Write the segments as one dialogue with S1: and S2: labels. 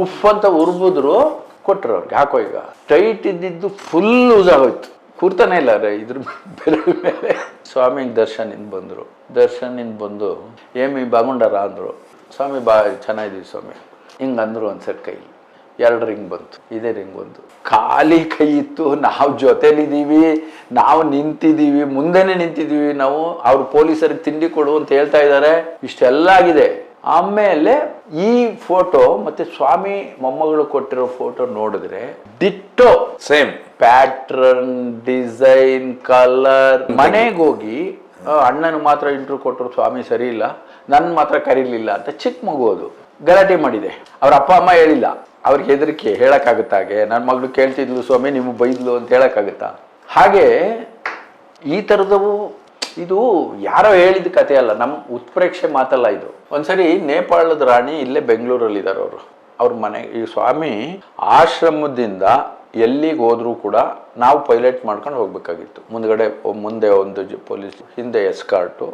S1: ಉಫ್ ಅಂತ ಉರ್ಬಿದ್ರು ಕೊಟ್ಟರು ಅವ್ರಿಗೆ. ಹಾಕೋ ಈಗ ಟೈಟ್ ಇದ್ದಿದ್ದು ಫುಲ್ ಲೂಸ್ ಆಗೋಯ್ತು, ಕೂರ್ತಾನೆ ಇಲ್ಲ ಇದ್ರ ಬೆಲೆ ಮೇಲೆ. ಸ್ವಾಮಿಗೆ ದರ್ಶನಿಂದ ಬಂದರು. ದರ್ಶನಿಂದ ಬಂದು ಏಮಿ ಬಾಗುಂಡಾರ ಅಂದರು. ಸ್ವಾಮಿ ಚೆನ್ನಾಗಿದ್ದೀವಿ ಸ್ವಾಮಿ ಹಿಂಗೆ ಅಂದರು. ಒಂದ್ಸರಿ ಕೈ 2 ರಿಂಗ್ ಬಂತು, ಇದೇ ರಿಂಗ್ ಒಂದು ಖಾಲಿ ಕೈ ಇತ್ತು. ನಾವು ಜೊತೆಲಿದ್ದೀವಿ, ನಾವು ನಿಂತಿದ್ದೀವಿ, ಮುಂದೆನೆ ನಿಂತಿದ್ದೀವಿ ನಾವು. ಅವ್ರು ಪೊಲೀಸರಿಗೆ ತಿಂಡಿ ಕೊಡು ಅಂತ ಹೇಳ್ತಾ ಇದ್ದಾರೆ. ಇಷ್ಟೆಲ್ಲ ಆಗಿದೆ. ಆಮೇಲೆ ಈ ಫೋಟೋ ಮತ್ತೆ ಸ್ವಾಮಿ ಮೊಮ್ಮಗಳು ಕೊಟ್ಟಿರೋ ಫೋಟೋ ನೋಡಿದ್ರೆ ditto
S2: same
S1: pattern, design, colour. ಮನೆಗೆ ಹೋಗಿ ಅಣ್ಣನ ಮಾತ್ರ ಇಂಟ್ರ್ಯೂ ಕೊಟ್ಟರು, ಸ್ವಾಮಿ ಸರಿ ಇಲ್ಲ, ನನ್ನ ಮಾತ್ರ ಕರೀಲಿಲ್ಲ ಅಂತ ಚಿಕ್ಕ ಮಗು ಅದು ಗಲಾಟೆ ಮಾಡಿದೆ. ಅವ್ರ ಅಪ್ಪ ಅಮ್ಮ ಹೇಳಿಲ್ಲ, ಅವ್ರಿಗೆ ಹೆದರಿಕೆ. ಹೇಳಕ್ಕಾಗುತ್ತಾ? ಹಾಗೆ ನನ್ನ ಮಗಳು ಕೇಳ್ತಿದ್ಲು ಸ್ವಾಮಿ ನಿಮಗೆ ಬೈದ್ಲು ಅಂತ ಹೇಳಕ್ಕಾಗುತ್ತಾ? ಹಾಗೆ ಈ ಥರದವು ಇದು ಯಾರೋ ಹೇಳಿದ ಕತೆ ಅಲ್ಲ, ನಮ್ಮ ಉತ್ಪ್ರೇಕ್ಷೆ ಮಾತಲ್ಲ ಇದು. ಒಂದ್ಸರಿ ನೇಪಾಳದ ರಾಣಿ ಇಲ್ಲೇ ಬೆಂಗಳೂರಲ್ಲಿ ಇದ್ದಾರೆ ಅವರು. ಅವ್ರ ಮನೆ ಈ ಸ್ವಾಮಿ ಆಶ್ರಮದಿಂದ ಎಲ್ಲಿಗೆ ಹೋದ್ರೂ ಕೂಡ ನಾವು ಪೈಲಟ್ ಮಾಡ್ಕೊಂಡು ಹೋಗ್ಬೇಕಾಗಿತ್ತು. ಮುಂದೆ ಒಂದು ಪೊಲೀಸ್, ಹಿಂದೆ ಎಸ್ಕಾರ್ಟು,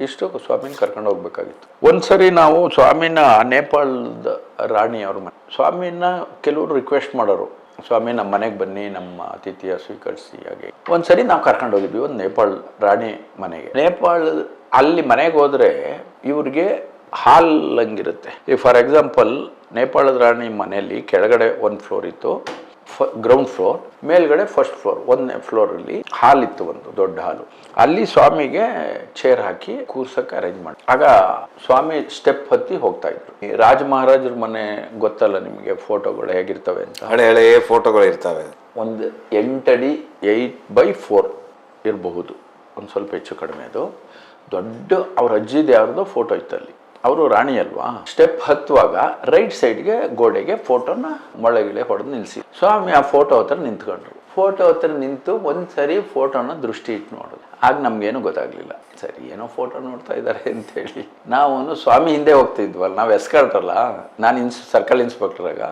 S1: ಇಷ್ಟು ಸ್ವಾಮಿನ ಕರ್ಕೊಂಡು ಹೋಗ್ಬೇಕಾಗಿತ್ತು. ಒಂದ್ಸರಿ ನಾವು ಸ್ವಾಮಿನ ನೇಪಾಳದ ರಾಣಿ ಅವ್ರ ಮನೆ, ಸ್ವಾಮಿನ ಕೆಲವರು ರಿಕ್ವೆಸ್ಟ್ ಮಾಡೋರು, ಸ್ವಾಮಿ ನಮ್ಮ ಮನೆಗೆ ಬನ್ನಿ, ನಮ್ಮ ಅತಿಥಿಯ ಸ್ವೀಕರಿಸಿ. ಹಾಗೆ ಒಂದ್ಸರಿ ನಾವು ಕರ್ಕೊಂಡು ಹೋಗಿದ್ವಿ ಒಂದು ನೇಪಾಳ ರಾಣಿ ಮನೆಗೆ. ನೇಪಾಳ ಅಲ್ಲಿ ಮನೆಗೆ ಹೋದ್ರೆ ಇವ್ರಿಗೆ ಹಾಲ್ ಹಂಗಿರುತ್ತೆ. ಈ ಫಾರ್ ಎಕ್ಸಾಂಪಲ್ ನೇಪಾಳದ ರಾಣಿ ಮನೆಯಲ್ಲಿ ಕೆಳಗಡೆ 1 ಫ್ಲೋರ್ ಇತ್ತು, ಗ್ರೌಂಡ್ ಫ್ಲೋರ್, ಮೇಲ್ಗಡೆ ಫಸ್ಟ್ ಫ್ಲೋರ್. 1ನೇ ಫ್ಲೋರಲ್ಲಿ ಹಾಲ್ ಇತ್ತು, ಒಂದು ದೊಡ್ಡ ಹಾಲು. ಅಲ್ಲಿ ಸ್ವಾಮಿಗೆ ಚೇರ್ ಹಾಕಿ ಕೂರ್ಸಕ್ಕೆ ಅರೇಂಜ್ ಮಾಡಿ. ಆಗ ಸ್ವಾಮಿ ಸ್ಟೆಪ್ ಹತ್ತಿ ಹೋಗ್ತಾ ಇದ್ರು. ಈ ರಾಜ ಮಹಾರಾಜರ ಮನೆ ಗೊತ್ತಲ್ಲ ನಿಮಗೆ, ಫೋಟೋಗಳು ಹೇಗಿರ್ತವೆ ಅಂತ.
S2: ಹಳೆ ಫೋಟೋಗಳು ಇರ್ತವೆ.
S1: ಒಂದು 8 ಅಡಿ 8x4 ಇರಬಹುದು, ಒಂದು ಸ್ವಲ್ಪ ಹೆಚ್ಚು ಕಡಿಮೆ. ಅದು ದೊಡ್ಡ ಅವ್ರ ಅಜ್ಜಿದ ಯಾರ್ದೋ ಫೋಟೋ ಇತ್ತು ಅಲ್ಲಿ. ಅವರು ರಾಣಿ ಅಲ್ವಾ. ಸ್ಟೆಪ್ ಹತ್ತುವಾಗ ರೈಟ್ ಸೈಡ್ಗೆ ಗೋಡೆಗೆ ಫೋಟೋನ ಮೊಳಗಿಳೆ ಹೊಡೆದು ನಿಲ್ಲಿಸಿ ಸ್ವಾಮಿ ಆ ಫೋಟೋ ಹತ್ರ ನಿಂತ್ಕೊಂಡ್ರು. ಫೋಟೋ ಹತ್ರ ನಿಂತು ಒಂದ್ಸರಿ ಫೋಟೋನ ದೃಷ್ಟಿ ಇಟ್ಟು ನೋಡೋದು. ಆಗ ನಮ್ಗೇನು ಗೊತ್ತಾಗ್ಲಿಲ್ಲ, ಸರಿ ಏನೋ ಫೋಟೋ ನೋಡ್ತಾ ಇದ್ದಾರೆ ಅಂತೇಳಿ ನಾವು ಸ್ವಾಮಿ ಹಿಂದೆ ಹೋಗ್ತಿದ್ವಲ್ಲ, ನಾವು ಎಸ್ಕಾರ್ಟ್ ಅಲ್ಲ. ನಾನು ಸರ್ಕಲ್ ಇನ್ಸ್ಪೆಕ್ಟರ್, ಆಗ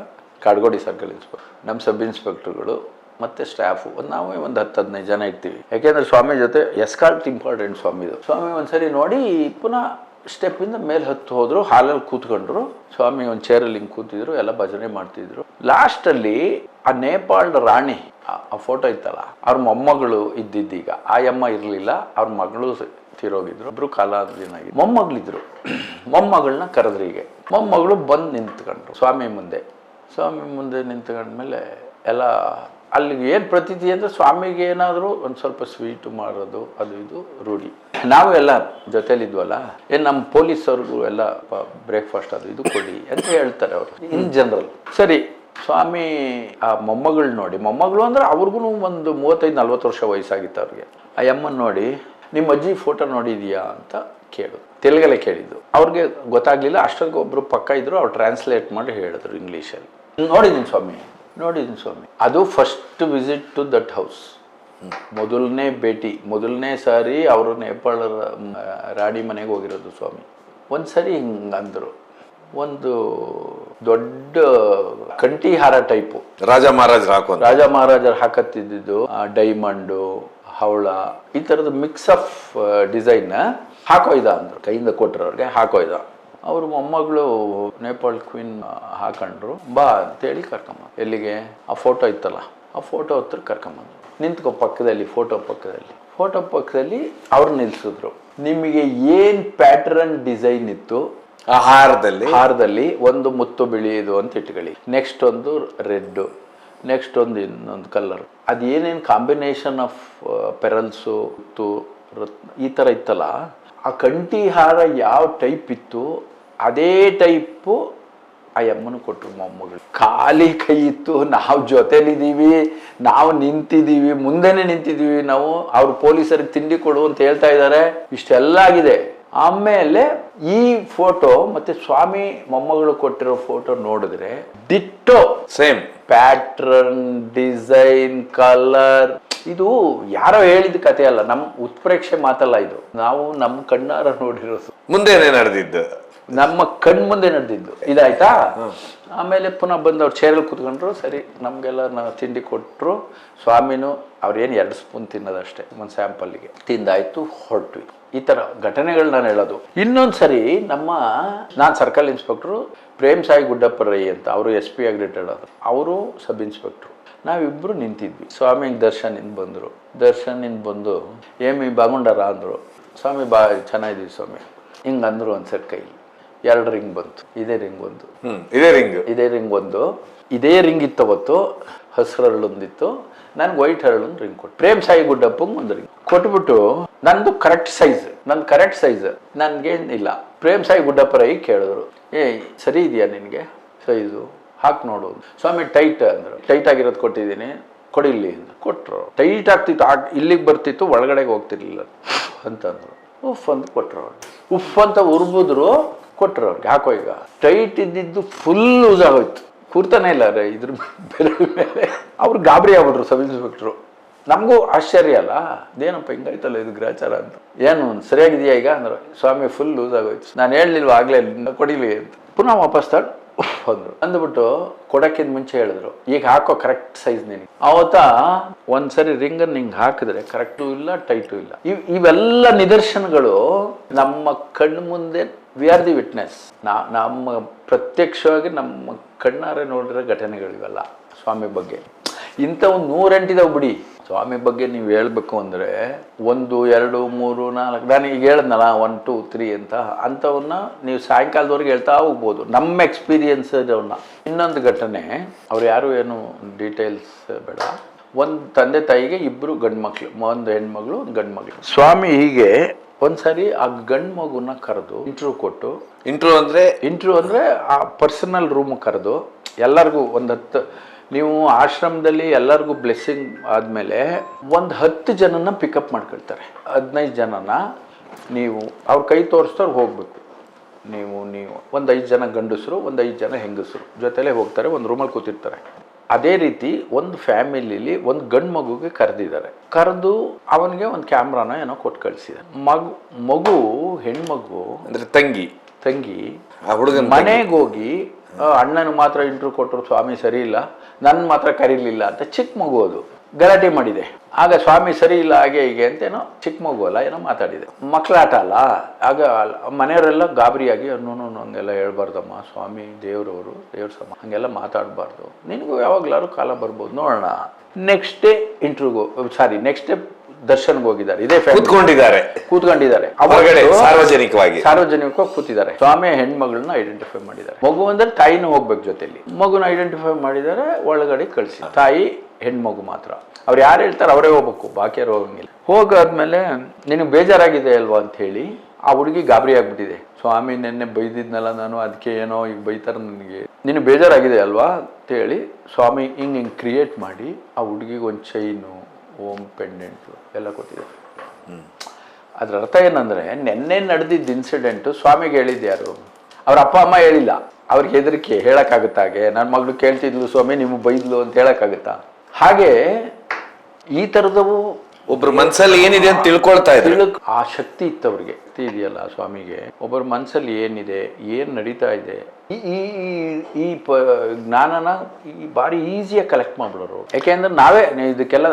S1: ಕಾಡ್ಗೋಡಿ ಸರ್ಕಲ್ ಇನ್ಸ್ಪೆಕ್ಟರ್, ನಮ್ಮ ಸಬ್ ಇನ್ಸ್ಪೆಕ್ಟರ್ಗಳು ಮತ್ತೆ ಸ್ಟಾಫು ನಾವೇ ಒಂದು 10-15 ಜನ ಇರ್ತೀವಿ. ಯಾಕೆಂದ್ರೆ ಸ್ವಾಮಿ ಜೊತೆ ಎಸ್ಕಾರ್ಟ್ ಇಂಪಾರ್ಟೆಂಟ್ ಸ್ವಾಮಿದು. ಸ್ವಾಮಿ ಒಂದ್ಸರಿ ನೋಡಿ ಪುನಃ ಸ್ಟೆಪ್ಪಿಂದ ಮೇಲೆ ಹತ್ತು ಹೋದ್ರು. ಹಾಲಲ್ಲಿ ಕೂತ್ಕೊಂಡ್ರು. ಸ್ವಾಮಿ ಒಂದು ಚೇರಲ್ಲಿ ಹಿಂಗೆ ಕೂತಿದ್ರು, ಎಲ್ಲ ಭಜನೆ ಮಾಡ್ತಿದ್ರು. ಲಾಸ್ಟಲ್ಲಿ ಆ ನೇಪಾಳದ ರಾಣಿ ಆ ಫೋಟೋ ಇತ್ತಲ್ಲ, ಅವ್ರ ಮೊಮ್ಮಗಳು ಇದ್ದಿದ್ದೀಗ. ಆ ಅಮ್ಮ ಇರಲಿಲ್ಲ, ಅವ್ರ ಮಗಳು ತೀರೋಗಿದ್ರು. ಒಬ್ರು ಕಾಲಾಧೀನಾಗಿ ಮೊಮ್ಮಗಳಿದ್ರು. ಮೊಮ್ಮಗಳನ್ನ ಕರೆದ್ರಿಗೆ. ಮೊಮ್ಮಗಳು ಬಂದು ನಿಂತ್ಕೊಂಡ್ರು ಸ್ವಾಮಿ ಮುಂದೆ. ಸ್ವಾಮಿ ಮುಂದೆ ನಿಂತ್ಕೊಂಡ್ಮೇಲೆ ಎಲ್ಲ ಅಲ್ಲಿಗೆ ಏನು ಪ್ರತೀತಿ ಅಂದರೆ ಸ್ವಾಮಿಗೆ ಏನಾದರೂ ಒಂದು ಸ್ವಲ್ಪ ಸ್ವೀಟು ಮಾಡೋದು, ಅದು ಇದು ರೂಢಿ. ನಾವು ಎಲ್ಲ ಜೊತೆಲಿದ್ವಲ್ಲ, ನಮ್ಮ ಪೊಲೀಸವ್ರಿಗೂ ಎಲ್ಲ ಬ್ರೇಕ್ಫಾಸ್ಟ್ ಅದು ಇದು ಕೊಡಿ ಅಂತ ಹೇಳ್ತಾರೆ ಅವರು ಇನ್ ಜನರಲ್. ಸರಿ, ಸ್ವಾಮಿ ಆ ಮೊಮ್ಮಗಳು ನೋಡಿ, ಮೊಮ್ಮಗಳು ಅಂದರೆ ಅವ್ರಿಗೂ ಒಂದು 35-40 ವರ್ಷ ವಯಸ್ಸಾಗಿತ್ತು ಅವ್ರಿಗೆ. ಆ ಅಮ್ಮನ ನೋಡಿ, ನಿಮ್ಮ ಅಜ್ಜಿ ಫೋಟೋ ನೋಡಿದೀಯಾ ಅಂತ ಕೇಳಿದ್ರು. ತೆಲುಗಲ್ಲೇ ಕೇಳಿದ್ದು. ಅವ್ರಿಗೆ ಗೊತ್ತಾಗ್ಲಿಲ್ಲ. ಅಷ್ಟೊತ್ತಿಗೆ ಒಬ್ರು ಪಕ್ಕ ಇದ್ರು, ಅವ್ರು ಟ್ರಾನ್ಸ್ಲೇಟ್ ಮಾಡಿ ಹೇಳಿದ್ರು ಇಂಗ್ಲೀಷಲ್ಲಿ. ನೋಡಿದ್ದೀನಿ ಸ್ವಾಮಿ. ಅದು first visit to that house. ಮೊದಲನೇ ಭೇಟಿ, ಮೊದಲನೇ ಸಾರಿ ಅವರು ನೇಪಾಳ ರಾಣಿ ಮನೆಗೆ ಹೋಗಿರೋದು ಸ್ವಾಮಿ. ಒಂದ್ಸರಿ ಹಿಂಗಂದ್ರು, ಒಂದು ದೊಡ್ಡ ಕಂಠಿ ಹಾರ ಟೈಪು
S2: ರಾಜ
S1: ಮಹಾರಾಜರು ಹಾಕತ್ತಿದ್ದು, ಡೈಮಂಡು, ಹವಳ, ಈ ಥರದ ಮಿಕ್ಸ್ ಆಫ್ ಡಿಸೈನ್ ಹಾಕೋಯ್ದ ಅಂದರು. ಕೈಯಿಂದ ಕೊಟ್ಟರು ಅವ್ರಿಗೆ, ಹಾಕೋಯ್ದ. ಅವರು ಮೊಮ್ಮಗಳು ನೇಪಾಳ ಕ್ವೀನ್ ಹಾಕೊಂಡ್ರು. ಬಾ ಅಂತೇಳಿ ಕರ್ಕೊಂಬ. ಎಲ್ಲಿಗೆ? ಆ ಫೋಟೋ ಇತ್ತಲ್ಲ, ಆ ಫೋಟೋ ಹತ್ರ ಕರ್ಕೊಂಬಂದ್ರು. ನಿಂತ್ಕೋ ಪಕ್ಕದಲ್ಲಿ, ಫೋಟೋ ಪಕ್ಕದಲ್ಲಿ ಅವ್ರು ನಿಲ್ಸಿದ್ರು. ನಿಮಗೆ ಏನು ಪ್ಯಾಟರ್ನ್ ಡಿಸೈನ್ ಇತ್ತು
S2: ಆ ಹಾರದಲ್ಲಿ
S1: ಒಂದು ಮುತ್ತು ಬಿಳಿದು ಅಂತ ಇಟ್ಕೊಳ್ಳಿ, ನೆಕ್ಸ್ಟ್ ಒಂದು ರೆಡ್, ನೆಕ್ಸ್ಟ್ ಒಂದು ಇನ್ನೊಂದು ಕಲರ್, ಅದೇನೇನು ಕಾಂಬಿನೇಷನ್ ಆಫ್ ಪೆರಲ್ಸು, ರತ್ನ, ಈ ಥರ ಇತ್ತಲ್ಲ, ಆ ಕಂಠಿ ಹಾರ ಯಾವ ಟೈಪ್ ಇತ್ತು ಅದೇ ಟೈಪು ಆ ಅಮ್ಮನು ಕೊಟ್ಟರು. ಮೊಮ್ಮಗಳು ಖಾಲಿ ಕೈ ಇತ್ತು. ನಾವು ಜೊತೆಲಿದ್ದೀವಿ, ನಾವು ನಿಂತಿದ್ದೀವಿ, ಮುಂದೆನೆ ನಿಂತಿದ್ದೀವಿ ನಾವು. ಅವ್ರು ಪೊಲೀಸರಿಗೆ ತಿಂಡಿ ಕೊಡು ಅಂತ ಹೇಳ್ತಾ ಇದ್ದಾರೆ. ಇಷ್ಟೆಲ್ಲ ಆಗಿದೆ. ಆಮೇಲೆ ಈ ಫೋಟೋ ಮತ್ತೆ ಸ್ವಾಮಿ ಮೊಮ್ಮಗಳು ಕೊಟ್ಟಿರೋ ಫೋಟೋ ನೋಡಿದ್ರೆ ditto
S2: same
S1: pattern, design, colour. ಇದು ಯಾರೋ ಹೇಳಿದ ಕತೆ ಅಲ್ಲ, ನಮ್ಮ ಉತ್ಪ್ರೇಕ್ಷೆ ಮಾತಲ್ಲ ಇದು. ನಾವು ನಮ್ಮ ಕಣ್ಣಾರ ನೋಡಿರೋದು.
S2: ಮುಂದೆ ನಡೆದಿದ್ದು
S1: ನಮ್ಮ ಕಣ್ಮುಂದೆ ನಡೆದಿದ್ದು ಇದಾಯ್ತಾ. ಆಮೇಲೆ ಪುನಃ ಬಂದು ಅವ್ರು ಚೇರಲ್ಲಿ ಕೂತ್ಕೊಂಡ್ರು. ಸರಿ ನಮಗೆಲ್ಲ ತಿಂಡಿ ಕೊಟ್ಟರು. ಸ್ವಾಮಿನೂ ಅವ್ರೇನು 2 ಸ್ಪೂನ್ ತಿನ್ನೋದಷ್ಟೇ ಒಂದು ಸ್ಯಾಂಪಲ್ಗೆ ತಿಂದಾಯ್ತು, ಹೊರಟ್ವಿ. ಈ ಥರ ಘಟನೆಗಳು ನಾನು ಹೇಳೋದು. ಇನ್ನೊಂದು ಸರಿ ನಾನು ಸರ್ಕಲ್ ಇನ್ಸ್ಪೆಕ್ಟ್ರು, ಪ್ರೇಮ್ ಸಾಯಿ ಗುಡ್ಡಪ್ಪ ರೈ ಅಂತ, ಅವರು SP ಆಗಿ ರಿಟೈರ್ಡ್ ಆದರು, ಅವರು ಸಬ್ ಇನ್ಸ್ಪೆಕ್ಟ್ರು. ನಾವಿಬ್ಬರು ನಿಂತಿದ್ವಿ. ಸ್ವಾಮಿಗೆ ದರ್ಶನಿಂದ ಬಂದರು. ದರ್ಶನಿಂದ ಬಂದು ಏಮಿ ಬಾಗುಂಡಾರ ಅಂದರು. ಸ್ವಾಮಿ ಚೆನ್ನಾಗಿದ್ದೀವಿ ಸ್ವಾಮಿ ಹಿಂಗೆ ಅಂದರು. ಒಂದು ಸೆಟ್ ಕೈ 2 ರಿಂಗ್ ಬಂತು. ಇದೇ ರಿಂಗ್ ಒಂದು, ಇದೇ ರಿಂಗ್ ಇತ್ತು. ಅವತ್ತು ಹಸಿರು ಹರಳೊಂದಿತ್ತು, ನನ್ಗೆ ವೈಟ್ ಹರಳೊಂದು ರಿಂಗ್ ಕೊಟ್ಟು, ಪ್ರೇಮ್ ಸಾಯಿ ಗುಡ್ಡಪ್ಪಂಗೆ ಒಂದು ರಿಂಗ್ ಕೊಟ್ಬಿಟ್ಟು, ನಂದು ಕರೆಕ್ಟ್ ಸೈಜ್ ನನಗೇನಿಲ್ಲ. ಪ್ರೇಮ್ ಸಾಯಿ ಗುಡ್ಡಪ್ಪ ರೈ ಕೇಳಿದ್ರು, ಸರಿ ಇದೆಯಾ ನಿನಗೆ ಸೈಜು, ಹಾಕಿ ನೋಡೋದು. ಸ್ವಾಮಿ ಟೈಟ್ ಅಂದರು. ಟೈಟ್ ಆಗಿರೋದು ಕೊಟ್ಟಿದ್ದೀನಿ, ಕೊಡಿಲ್ಲಿ ಅಂತ ಕೊಟ್ಟರು. ಟೈಟ್ ಆಗ್ತಿತ್ತು, ಇಲ್ಲಿಗೆ ಬರ್ತಿತ್ತು, ಒಳಗಡೆಗೆ ಹೋಗ್ತಿರ್ಲಿಲ್ಲ ಅಂತಂದರು. ಉಫ್ ಅಂತ ಕೊಟ್ಟರು. ಉಫ್ ಅಂತ ಉರ್ಬಿದ್ರು, ಕೊಟ್ಟರು ಅವ್ರಿಗೆ. ಹಾಕೋ ಈಗ ಟೈಟ್ ಇದ್ದಿದ್ದು ಫುಲ್ ಲೂಸ್ ಆಗೋಯ್ತು, ಕೂರ್ತಾನೆ ಇಲ್ಲ ರೇ ಇದ್ರ ಮೇಲೆ. ಅವ್ರು ಗಾಬರಿ ಆಗ್ಬಿಟ್ರು ಸಬ್ ಇನ್ಸ್ಪೆಕ್ಟ್ರು. ನಮಗೂ ಆಶ್ಚರ್ಯ ಅಲ್ಲ, ಅದೇನಪ್ಪ ಹಿಂಗಾಯ್ತಲ್ಲ ಇದು ಗ್ರಾಚಾರ ಅಂತ. ಏನು ಸರಿಯಾಗಿದೆಯಾ ಈಗ ಅಂದ್ರೆ, ಸ್ವಾಮಿ ಫುಲ್ ಲೂಸ್ ಆಗೋಯ್ತು, ನಾನು ಹೇಳಲಿಲ್ವ ಆಗಲೇ ಕೊಡಿಲಿ ಅಂತ. ಪುನಃ ವಾಪಸ್ ಬಂದರು. ಅಂದ್ಬಿಟ್ಟು ಕೊಡೋಕ್ಕಿಂತ ಮುಂಚೆ ಹೇಳಿದ್ರು, ಈಗ ಹಾಕೋ ಕರೆಕ್ಟ್ ಸೈಜ್ ನಿನಗೆ. ಅವತ್ತ ಒಂದ್ಸರಿ ರಿಂಗನ್ನು ಹಿಂಗೆ ಹಾಕಿದ್ರೆ ಕರೆಕ್ಟು ಇಲ್ಲ, ಟೈಟು ಇಲ್ಲ. ಇವೆಲ್ಲ ನಿದರ್ಶನಗಳು ನಮ್ಮ ಕಣ್ಣು ಮುಂದೆ, ವಿ ಆರ್ ದಿ ವಿಟ್ನೆಸ್. ನಮ್ಮ ಪ್ರತ್ಯಕ್ಷವಾಗಿ ನಮ್ಮ ಕಣ್ಣಾರೆ ನೋಡಿರೋ ಘಟನೆಗಳಿವೆಲ್ಲ ಸ್ವಾಮಿ ಬಗ್ಗೆ. ಇಂಥವು 108 ಬಿಡಿ. ಸ್ವಾಮಿ ಬಗ್ಗೆ ನೀವು ಹೇಳ್ಬೇಕು ಅಂದರೆ 1, 2, 3, 4, ನಾನು ಈಗ ಹೇಳಿದ್ನಲ್ಲ 1, 2, 3 ಅಂತ, ಅಂಥವನ್ನ ನೀವು ಸಾಯಂಕಾಲದವರೆಗೆ ಹೇಳ್ತಾ ಹೋಗ್ಬೋದು, ನಮ್ಮ ಎಕ್ಸ್ಪೀರಿಯನ್ಸ್ ಅವನ್ನ. ಇನ್ನೊಂದು ಘಟನೆ, ಅವ್ರು ಯಾರು ಏನು ಡೀಟೇಲ್ಸ್ ಬೇಡ. ಒಂದು ತಂದೆ ತಾಯಿಗೆ 2 ಗಂಡು ಮಕ್ಳು, ಒಂದು ಹೆಣ್ಮಗಳು, ಒಂದು ಗಂಡು ಮಗಳು. ಸ್ವಾಮಿ ಹೀಗೆ ಒಂದ್ಸರಿ ಆ ಗಂಡು ಮಗುನ ಕರೆದು ಇಂಟರ್ವ್ಯೂ ಕೊಟ್ಟು, ಇಂಟರ್ವ್ಯೂ ಅಂದರೆ ಆ ಪರ್ಸನಲ್ ರೂಮ್ ಕರೆದು ಎಲ್ಲರಿಗೂ ಒಂದು 10, ನೀವು ಆಶ್ರಮದಲ್ಲಿ ಎಲ್ಲರಿಗೂ ಬ್ಲೆಸ್ಸಿಂಗ್ ಆದಮೇಲೆ ಒಂದು 10 ಜನನ ಪಿಕಪ್ ಮಾಡ್ಕೊಳ್ತಾರೆ. 15 ಜನನ ನೀವು ಅವ್ರ ಕೈ ತೋರಿಸ್ದವ್ರು ಹೋಗಬೇಕು. ನೀವು ಒಂದು 5 ಜನ ಗಂಡಸರು, ಒಂದು 5 ಜನ ಹೆಂಗಸರು ಜೊತೆಲೇ ಹೋಗ್ತಾರೆ, ಒಂದು ರೂಮಲ್ಲಿ ಕೂತಿರ್ತಾರೆ. ಅದೇ ರೀತಿ ಒಂದು ಫ್ಯಾಮಿಲಿಲಿ ಒಂದು ಗಂಡು ಮಗುಗೆ ಕರೆದಿದ್ದಾರೆ. ಕರೆದು ಅವನಿಗೆ ಒಂದು ಕ್ಯಾಮ್ರಾನ ಏನೋ ಕೊಟ್ಟು ಕಳಿಸಿದ್ದಾರೆ. ಮಗು ಹೆಣ್ಮಗು
S2: ಅಂದರೆ ತಂಗಿ
S1: ಮನೆಗೆ ಹೋಗಿ ಅಣ್ಣನ ಮಾತ್ರ ಇಂಟ್ರ್ಯೂ ಕೊಟ್ಟರು, ಸ್ವಾಮಿ ಸರಿ ಇಲ್ಲ, ನನ್ನ ಮಾತ್ರ ಕರೀಲಿಲ್ಲ ಅಂತ. ಚಿಕ್ಕ ಮಗು ಅದು ಗಲಾಟೆ ಮಾಡಿದೆ. ಆಗ ಸ್ವಾಮಿ ಸರಿ ಇಲ್ಲ ಹಾಗೆ ಹೀಗೆ ಅಂತ ಏನೋ, ಚಿಕ್ಕ ಮಗು ಅಲ್ಲ ಏನೋ ಮಾತಾಡಿದೆ. ಮಕ್ಕಳಾಟ ಅಲ್ಲ. ಆಗ ಮನೆಯವರೆಲ್ಲ ಗಾಬರಿಯಾಗಿ ಹಂಗೆಲ್ಲ ಹೇಳ್ಬಾರ್ದಮ್ಮ, ಸ್ವಾಮಿ ದೇವ್ರವರು, ದೇವ್ರ ಸಮ, ಹಂಗೆಲ್ಲ ಮಾತಾಡಬಾರ್ದು, ನಿನಗೂ ಯಾವಾಗ್ಲಾರು ಕಾಲ ಬರ್ಬೋದು, ನೋಡೋಣ. ನೆಕ್ಸ್ಟ್ ಡೇ ನೆಕ್ಸ್ಟ್ ಡೇ ದರ್ಶನ್ಗೆ ಹೋಗಿದ್ದಾರೆ. ಇದೇ ಕೂತ್ಕೊಂಡಿದ್ದಾರೆ
S2: ಸಾರ್ವಜನಿಕವಾಗಿ
S1: ಕೂತಿದ್ದಾರೆ. ಸ್ವಾಮಿ ಹೆಣ್ಮಗಳನ್ನ ಐಡೆಂಟಿಫೈ ಮಾಡಿದ್ದಾರೆ. ಮಗು ಅಂದ್ರೆ ತಾಯಿನೂ ಹೋಗ್ಬೇಕು ಜೊತೆಲಿ. ಮಗುನ ಐಡೆಂಟಿಫೈ ಮಾಡಿದ್ದಾರೆ, ಒಳಗಡೆ ಕಳಿಸಿ. ತಾಯಿ ಹೆಣ್ಮಗು ಮಾತ್ರ. ಅವ್ರು ಯಾರು ಹೇಳ್ತಾರೆ ಅವರೇ ಹೋಗ್ಬೇಕು, ಬಾಕಿಯಾರು ಹೋಗಂಗಿಲ್ಲ. ಹೋಗಾದ್ಮೇಲೆ ನಿನಗೆ ಬೇಜಾರಾಗಿದೆ ಅಲ್ವಾ ಅಂತ ಹೇಳಿ ಆ ಹುಡುಗಿ ಗಾಬರಿ ಆಗ್ಬಿಟ್ಟಿದೆ. ಸ್ವಾಮಿ ನೆನ್ನೆ ಬೈದಿದ್ನಲ್ಲ ನಾನು, ಅದಕ್ಕೆ ಏನೋ ಈಗ ಬೈತಾರೆ ನನಗೆ, ನೀನು ಬೇಜಾರಾಗಿದೆ ಅಲ್ವಾ ಅಂತ ಹೇಳಿ ಸ್ವಾಮಿ ಹಿಂಗೆ ಕ್ರಿಯೇಟ್ ಮಾಡಿ ಆ ಹುಡುಗಿಗೆ ಒಂದು ಚೈನು, ಓಮ್ ಪೆಂಡೆಂಟು ಎಲ್ಲ ಕೊಟ್ಟಿದ್ದಾರೆ. ಅದ್ರ ಅರ್ಥ ಏನಂದರೆ, ನೆನ್ನೆ ನಡೆದಿದ್ದ ಇನ್ಸಿಡೆಂಟು ಸ್ವಾಮಿಗೆ ಹೇಳಿದ್ದು ಯಾರು? ಅವ್ರ ಅಪ್ಪ ಅಮ್ಮ ಹೇಳಿಲ್ಲ. ಅವ್ರಿಗೆ ಹೆದರಿಕೆ, ಹೇಳೋಕ್ಕಾಗುತ್ತಾಗೆ? ನನ್ನ ಮಗಳು ಕೇಳ್ತಿದ್ಲು ಸ್ವಾಮಿ ನಿಮಗೆ ಬೈದ್ಲು ಅಂತ ಹೇಳೋಕ್ಕಾಗುತ್ತಾ? ಹಾಗೆ ಈ ಥರದವು
S2: ಒಬ್ರು ಮನಸ್ಸಲ್ಲಿ ಏನಿದೆ ಅಂತ ತಿಳ್ಕೊಳ್ತಾ ಇದ್ರು.
S1: ಆ ಶಕ್ತಿ ಇತ್ತು ಅವ್ರಿಗೆ, ಇದೆಯಲ್ಲ ಸ್ವಾಮಿಗೆ. ಒಬ್ಬರ ಮನಸ್ಸಲ್ಲಿ ಏನಿದೆ, ಏನು ನಡೀತಾ ಇದೆ, ಈ ಜ್ಞಾನನ ಭಾರಿ ಈಸಿಯಾಗಿ ಕಲೆಕ್ಟ್ ಮಾಡ್ಬಿಡೋರು. ಯಾಕೆಂದ್ರೆ ನಾವೇ ಇದಕ್ಕೆಲ್ಲ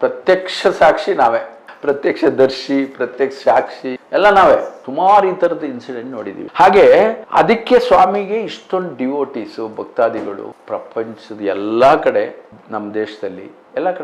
S1: ಪ್ರತ್ಯಕ್ಷ ಸಾಕ್ಷಿ, ನಾವೇ ಪ್ರತ್ಯಕ್ಷ ದರ್ಶಿ, ಪ್ರತ್ಯಕ್ಷ ಸಾಕ್ಷಿ ಎಲ್ಲ ನಾವೇ. ಸುಮಾರು ಈ ಥರದ ಇನ್ಸಿಡೆಂಟ್ ನೋಡಿದ್ದೀವಿ. ಹಾಗೆ ಅದಕ್ಕೆ ಸ್ವಾಮಿಗೆ ಇಷ್ಟೊಂದು ಡಿವೋಟೀಸು, ಭಕ್ತಾದಿಗಳು ಪ್ರಪಂಚದ ಎಲ್ಲ ಕಡೆ, ನಮ್ಮ ದೇಶದಲ್ಲಿ ಎಲ್ಲ ಕಡೆ